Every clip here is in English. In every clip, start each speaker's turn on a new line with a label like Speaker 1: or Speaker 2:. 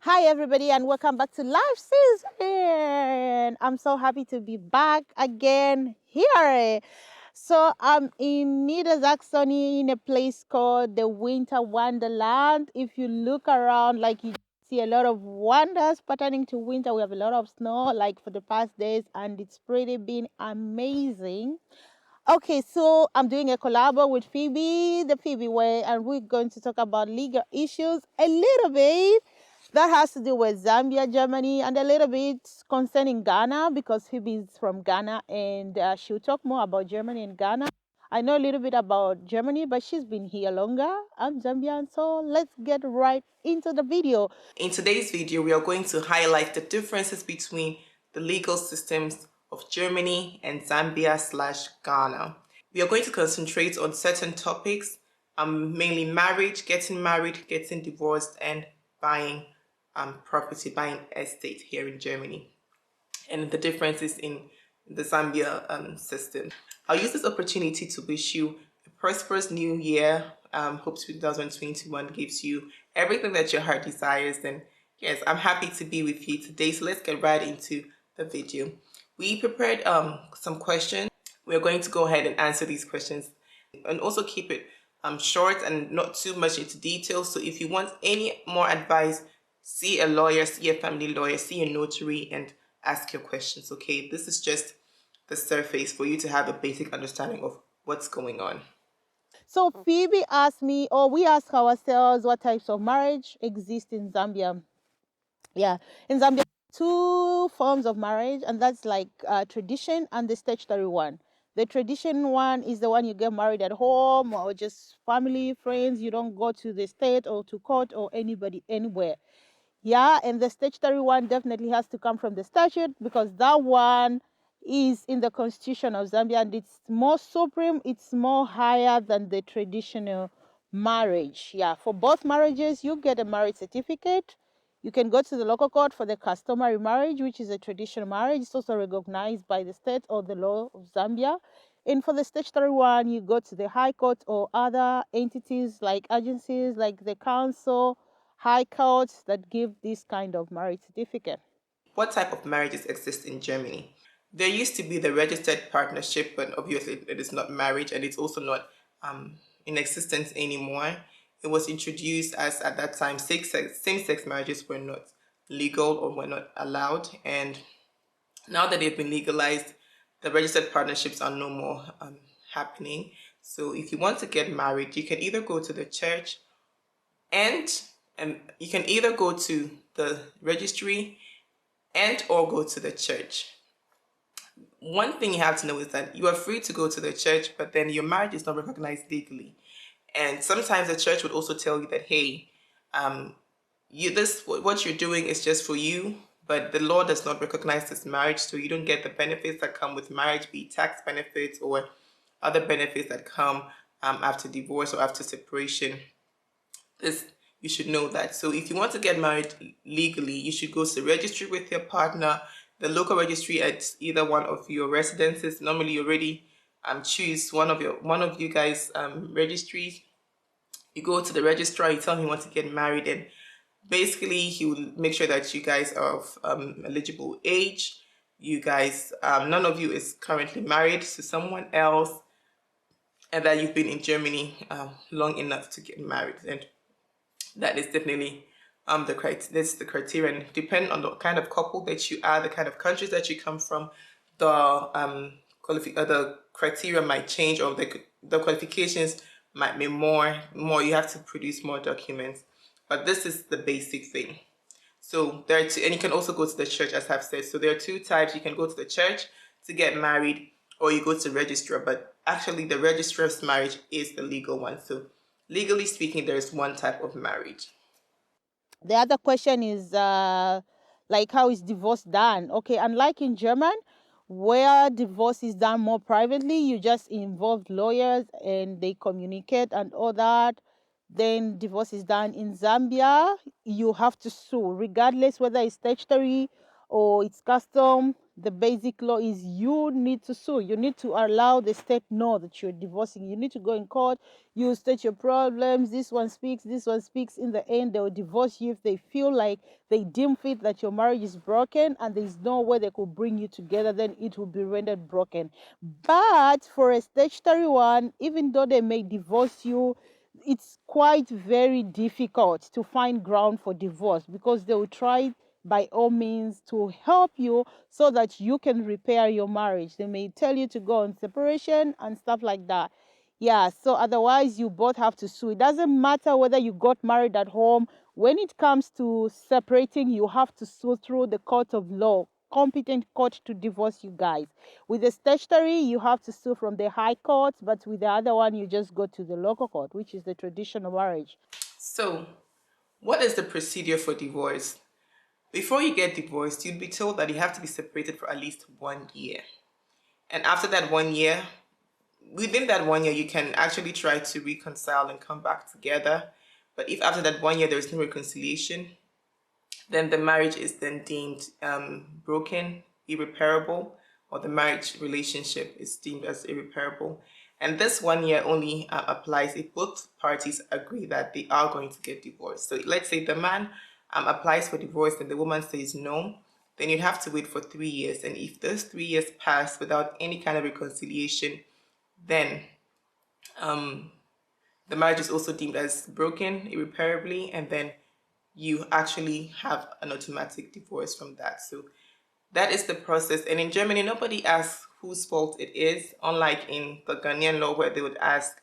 Speaker 1: Hi, everybody, and welcome back to Live Season. I'm so happy to be back again here. So I'm in Niedersachsen in a place called the Winter Wonderland. If you look around, like you see a lot of wonders pertaining to winter. We have a lot of snow, like for the past days, and it's pretty been amazing. Okay, so I'm doing a collab with Phoebe, the Phoebe way, and we're going to talk about legal issues a little bit. That has to do with Zambia, Germany, and a little bit concerning Ghana because Phoebe is from Ghana and she'll talk more about Germany and Ghana. I know a little bit about Germany, but she's been here longer. I'm Zambian, so let's get right into the video.
Speaker 2: In today's video, we are going to highlight the differences between the legal systems of Germany and Zambia/Ghana. We are going to concentrate on certain topics, mainly marriage, getting divorced, and buying property, buying estate here in Germany, and the differences in the Zambia system. I'll use this opportunity to wish you a prosperous new year. Hope 2021 gives you everything that your heart desires. And yes, I'm happy to be with you today. So let's get right into the video. We prepared some questions. We're going to go ahead and answer these questions and also keep it short and not too much into detail. So if you want any more advice, see a lawyer, see a family lawyer, see a notary, and ask your questions, okay? This is just the surface for you to have a basic understanding of what's going on.
Speaker 1: So Phoebe asked me, or we ask ourselves, what types of marriage exist in Zambia? Yeah, in Zambia, two forms of marriage, and that's like tradition and the statutory one. The tradition one is the one you get married at home or just family, friends. You don't go to the state or to court or anybody anywhere. Yeah, and the statutory one definitely has to come from the statute because that one is in the constitution of Zambia and it's more supreme, it's more higher than the traditional marriage. Yeah, for both marriages, you get a marriage certificate. You can go to the local court for the customary marriage, which is a traditional marriage. It's also recognized by the state or the law of Zambia. And for the statutory one, you go to the high court or other entities like agencies like the council, high courts that give this kind of marriage certificate.
Speaker 2: What type of marriages exist in Germany? There used to be the registered partnership, but obviously it is not marriage and it's also not in existence anymore. It was introduced as at that time same-sex marriages were not legal or were not allowed, and now that they've been legalized, the registered partnerships are no more happening. So if you want to get married, you can either go to the church and you can either go to the registry and or go to the church. One thing you have to know is that you are free to go to the church, but then your marriage is not recognized legally. And sometimes the church would also tell you that, hey, what you're doing is just for you, but the law does not recognize this marriage, so you don't get the benefits that come with marriage, be it tax benefits or other benefits that come after divorce or after separation. You should know that. So if you want to get married legally, you should go to the registry with your partner, the local registry at either one of your residences. Normally you already choose one of you guys registries. You go to the registrar, you tell him you want to get married, and basically he will make sure that you guys are of eligible age. You guys, none of you is currently married to someone else, and that you've been in Germany long enough to get married. And that is definitely that's the criteria. And depending on the kind of couple that you are, the kind of countries that you come from, the criteria might change, or the qualifications might be more. You have to produce more documents, but this is the basic thing. So there are two, and you can also go to the church, as I've said. So there are two types. You can go to the church to get married, or you go to the registrar. But actually, the registrar's marriage is the legal one. So legally speaking, there is one type of marriage.
Speaker 1: The other question is like, how is divorce done? Okay, unlike in German, where divorce is done more privately, you just involve lawyers and they communicate and all that. Then divorce is done in Zambia, you have to sue, regardless whether it's statutory or it's custom, the basic law is you need to sue. You need to allow the state know that you're divorcing. You need to go in court. You state your problems. This one speaks. This one speaks. In the end, they will divorce you if they feel like they deem fit that your marriage is broken and there is no way they could bring you together. Then it will be rendered broken. But for a statutory one, even though they may divorce you, it's quite very difficult to find ground for divorce because they will try by all means to help you so that you can repair your marriage. They may tell you to go on separation and stuff like that. Yeah, so otherwise you both have to sue. It doesn't matter whether you got married at home. When it comes to separating, you have to sue through the court of law, competent court to divorce you guys. With the statutory, you have to sue from the high court, but with the other one, you just go to the local court, which is the traditional marriage.
Speaker 2: So, what is the procedure for divorce? Before you get divorced, you'd be told that you have to be separated for at least 1 year. And after that 1 year, within that 1 year, you can actually try to reconcile and come back together. But if after that 1 year there is no reconciliation, then the marriage is then deemed broken, irreparable, or the marriage relationship is deemed as irreparable. And this 1 year only applies if both parties agree that they are going to get divorced. So let's say the man applies for divorce and the woman says no, then you'd have to wait for 3 years. And if those 3 years pass without any kind of reconciliation, then the marriage is also deemed as broken irreparably, and then you actually have an automatic divorce from that. So that is the process. And in Germany, nobody asks whose fault it is, unlike in the Ghanaian law where they would ask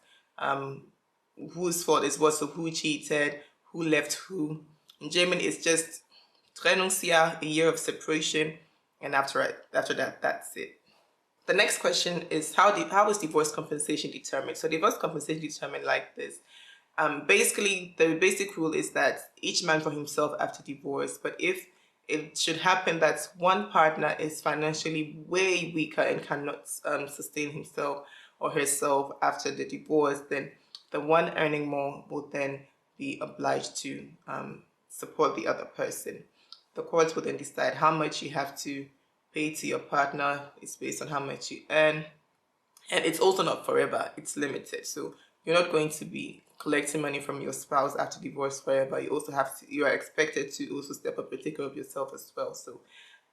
Speaker 2: whose fault is what, so who cheated, who left who. In Germany, it's just Trennungsjahr, a year of separation, and after that, that's it. The next question is how is divorce compensation determined? So divorce compensation determined like this. Basically, the basic rule is that each man for himself after divorce. But if it should happen that one partner is financially way weaker and cannot sustain himself or herself after the divorce, then the one earning more will then be obliged to support the other person. The court will then decide how much you have to pay to your partner. It's based on how much you earn. And it's also not forever, it's limited. So you're not going to be collecting money from your spouse after divorce forever. You are expected to also step up and take care of yourself as well. So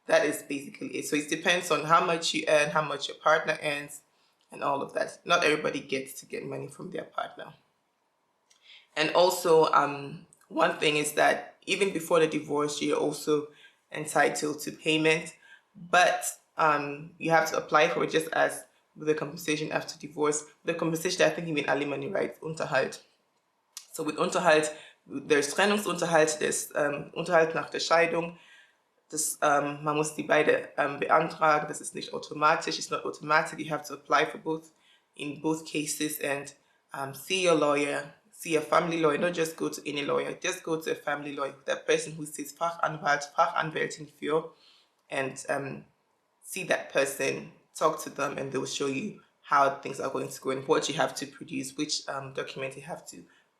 Speaker 2: that is basically it. So it depends on how much you earn, how much your partner earns, and all of that. Not everybody gets to get money from their partner. And also, one thing is that even before the divorce, you're also entitled to payment, but you have to apply for it just as with the compensation after divorce. The compensation, I think you mean alimony, right? Unterhalt. So with Unterhalt, there's Trennungsunterhalt, there's Unterhalt nach der Scheidung. Man muss die beide beantragen. Das ist nicht automatisch. It's not automatic. You have to apply for both in both cases and see your lawyer, see a family lawyer. Don't just go to any lawyer. Just go to a family lawyer, that person who says Fachanwalt, Fachanwältin für, and see that person, talk to them, and they will show you how things are going to go and what you have to produce, which document you have to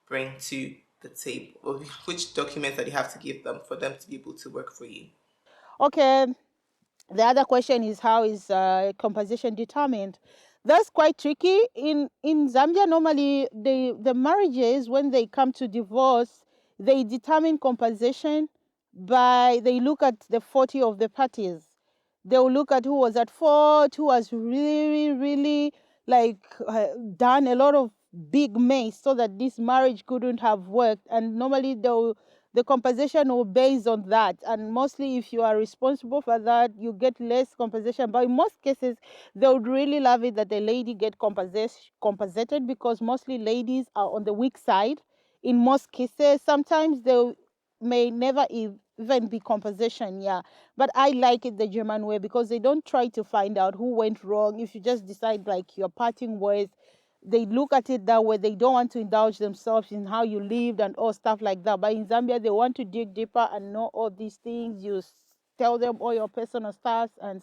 Speaker 2: bring to the table, or which documents that you have to give them for them to be able to work for you.
Speaker 1: Okay, the other question is how is compensation determined? That's quite tricky. In Zambia, normally the marriages, when they come to divorce, they determine compensation by they look at the 40 of the parties. They will look at who was at fault, who was really, really like done a lot of big mess so that this marriage couldn't have worked. And normally the compensation will base on that. And mostly if you are responsible for that, you get less compensation. But in most cases, they would really love it that the lady get compensated because mostly ladies are on the weak side. In most cases, sometimes they may never even be compensation, yeah. But I like it the German way because they don't try to find out who went wrong. If you just decide like you're parting ways, they look at it that way. They don't want to indulge themselves in how you lived and all stuff like that. But in Zambia, they want to dig deeper and know all these things. Tell them all your personal stuff and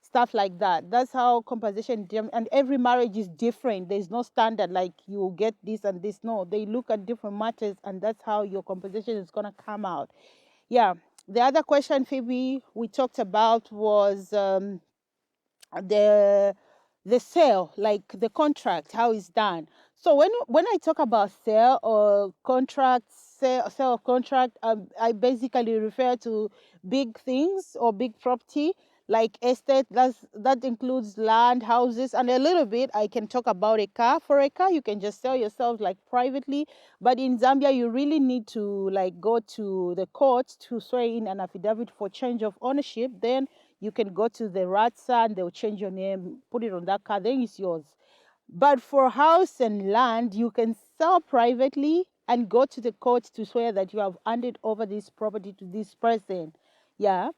Speaker 1: stuff like that. That's how compensation, and every marriage is different. There's no standard like you get this and this. No, they look at different matters, and that's how your compensation is gonna come out. Yeah. The other question, Phoebe, we talked about was the the sale, like the contract, how it's done. So when I talk about sale or contract, sale of contract, I basically refer to big things or big property like estate. That includes land, houses, and a little bit I can talk about a car. For a car, you can just sell yourself like privately, but in Zambia, you really need to like go to the court to swear in an affidavit for change of ownership. Then you can go to the Ratsa and they'll change your name, put it on that car, then it's yours. But for house and land, you can sell privately and go to the court to swear that you have handed over this property to this person. Yeah.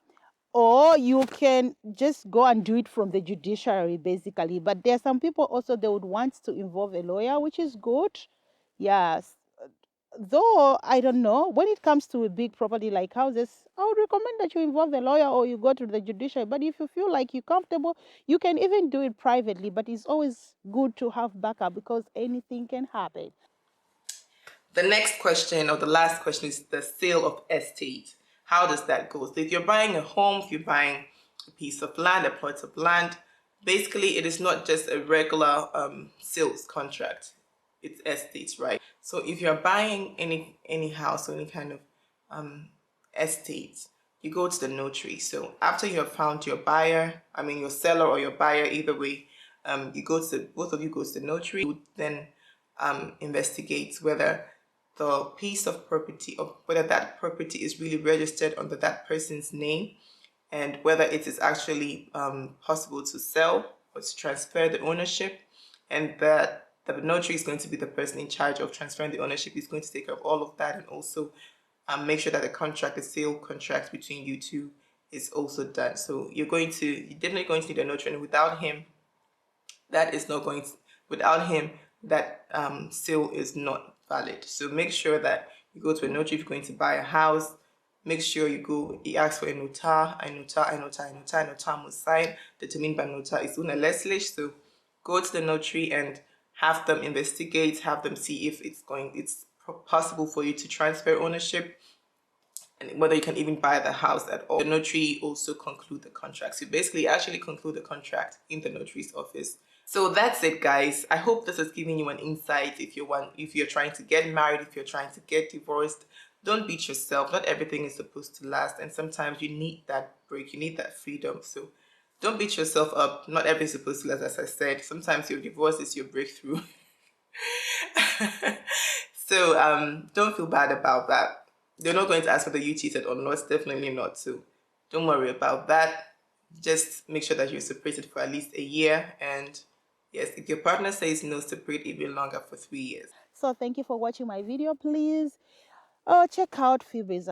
Speaker 1: Or you can just go and do it from the judiciary, basically. But there are some people also, they would want to involve a lawyer, which is good. Yes, though I don't know, when it comes to a big property like houses, I would recommend that you involve a lawyer or you go to the judiciary. But if you feel like you're comfortable, you can even do it privately. But it's always good to have backup because anything can happen.
Speaker 2: The next question, or the last question, is the sale of estate. How does that go? So if you're buying a home, if you're buying a piece of land, a plot of land, basically it is not just a regular sales contract. It's estates, right? So if you're buying any house or any kind of estate, you go to the notary. So after you have found your buyer, I mean your seller or your buyer, either way, you go to both of you go to the notary. You then investigate whether the piece of property, or whether that property is really registered under that person's name, and whether it is actually possible to sell or to transfer the ownership, and that the notary is going to be the person in charge of transferring the ownership. He's going to take care of all of that, and also make sure that the contract, the sale contract between you two, is also done. So you're definitely going to need a notary, and without him, that is not going to, without him, that sale is not valid. So make sure that you go to a notary if you're going to buy a house. Make sure you ask for a notar, a notar must sign, determined by notar is unerlässlich. So go to the notary and have them investigate, have them see if it's possible for you to transfer ownership, and whether you can even buy the house at all. The notary also conclude the contract. So basically actually conclude the contract in the notary's office. So that's it, guys. I hope this has given you an insight. If you're trying to get married, if you're trying to get divorced, don't beat yourself. Not everything is supposed to last, and sometimes you need that break, you need that freedom. So don't beat yourself up. Not everything's supposed to last, as I said. Sometimes your divorce is your breakthrough. So don't feel bad about that. They're not going to ask whether you cheated or not. Definitely not. So don't worry about that. Just make sure that you're separated for at least a year. And yes, if your partner says no, separate even longer for 3 years.
Speaker 1: So thank you for watching my video. Please check out Phoebe's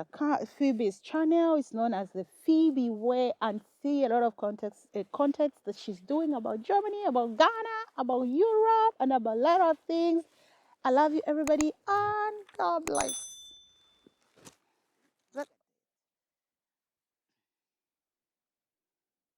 Speaker 1: channel. It's known as the Phoebe Way, and see a lot of content that she's doing about Germany, about Ghana, about Europe, and about a lot of things. I love you, everybody, and God bless.